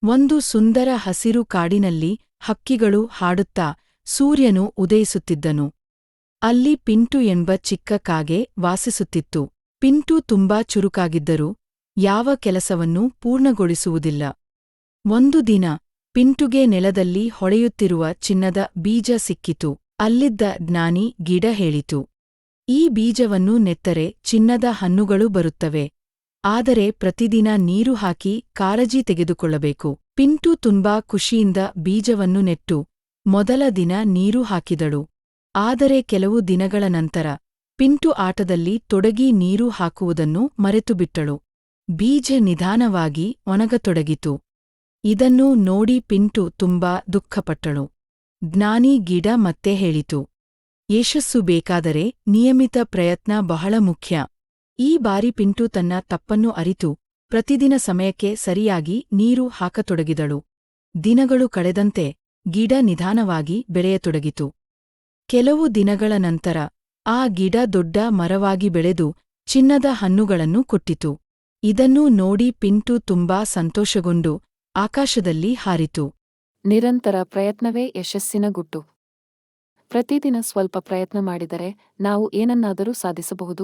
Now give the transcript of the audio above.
ಒಂದು ಸುಂದರ ಹಸಿರು ಕಾಡಿನಲ್ಲಿ ಹಕ್ಕಿಗಳು ಹಾಡುತ್ತಾ ಸೂರ್ಯನು ಉದಯಿಸುತ್ತಿದ್ದನು. ಅಲ್ಲಿ ಪಿಂಟು ಎಂಬ ಚಿಕ್ಕ ಕಾಗೆ ವಾಸಿಸುತ್ತಿತ್ತು. ಪಿಂಟು ತುಂಬಾ ಚುರುಕಾಗಿದ್ದರೂ ಯಾವ ಕೆಲಸವನ್ನೂ ಪೂರ್ಣಗೊಳಿಸುವುದಿಲ್ಲ. ಒಂದು ದಿನ ಪಿಂಟುಗೆ ನೆಲದಲ್ಲಿ ಹೊಳೆಯುತ್ತಿರುವ ಚಿನ್ನದ ಬೀಜ ಸಿಕ್ಕಿತು. ಅಲ್ಲಿದ್ದ ಜ್ಞಾನಿ ಗಿಡ ಹೇಳಿತು, ಈ ಬೀಜವನ್ನು ನೆತ್ತರೆ ಚಿನ್ನದ ಹಣ್ಣುಗಳು ಬರುತ್ತವೆ. ಆದರೆ ಪ್ರತಿದಿನ ನೀರು ಹಾಕಿ ಕಾಳಜಿ ತೆಗೆದುಕೊಳ್ಳಬೇಕು. ಪಿಂಟು ತುಂಬಾ ಖುಷಿಯಿಂದ ಬೀಜವನ್ನು ನೆಟ್ಟು ಮೊದಲ ದಿನ ನೀರು ಹಾಕಿದಳು. ಆದರೆ ಕೆಲವು ದಿನಗಳ ನಂತರ ಪಿಂಟು ಆಟದಲ್ಲಿ ತೊಡಗಿ ನೀರು ಹಾಕುವುದನ್ನು ಮರೆತುಬಿಟ್ಟಳು. ಬೀಜ ನಿಧಾನವಾಗಿ ಒಣಗತೊಡಗಿತು. ಇದನ್ನು ನೋಡಿ ಪಿಂಟು ತುಂಬಾ ದುಃಖಪಟ್ಟಳು. ಜ್ಞಾನಿ ಗಿಡ ಮತ್ತೆ ಹೇಳಿತು, ಯಶಸ್ಸು ಬೇಕಾದರೆ ನಿಯಮಿತ ಪ್ರಯತ್ನ ಬಹಳ ಮುಖ್ಯ. ಈ ಬಾರಿ ಪಿಂಟು ತನ್ನ ತಪ್ಪನ್ನು ಅರಿತು ಪ್ರತಿದಿನ ಸಮಯಕ್ಕೆ ಸರಿಯಾಗಿ ನೀರು ಹಾಕತೊಡಗಿದಳು. ದಿನಗಳು ಕಳೆದಂತೆ ಗಿಡ ನಿಧಾನವಾಗಿ ಬೆಳೆಯತೊಡಗಿತು. ಕೆಲವು ದಿನಗಳ ನಂತರ ಆ ಗಿಡ ದೊಡ್ಡ ಮರವಾಗಿ ಬೆಳೆದು ಚಿನ್ನದ ಹಣ್ಣುಗಳನ್ನು ಕೊಟ್ಟಿತು. ಇದನ್ನು ನೋಡಿ ಪಿಂಟು ತುಂಬಾ ಸಂತೋಷಗೊಂಡು ಆಕಾಶದಲ್ಲಿ ಹಾರಿತು. ನಿರಂತರ ಪ್ರಯತ್ನವೇ ಯಶಸ್ಸಿನ ಗುಟ್ಟು. ಪ್ರತಿದಿನ ಸ್ವಲ್ಪ ಪ್ರಯತ್ನ ಮಾಡಿದರೆ ನಾವು ಏನನ್ನಾದರೂ ಸಾಧಿಸಬಹುದು.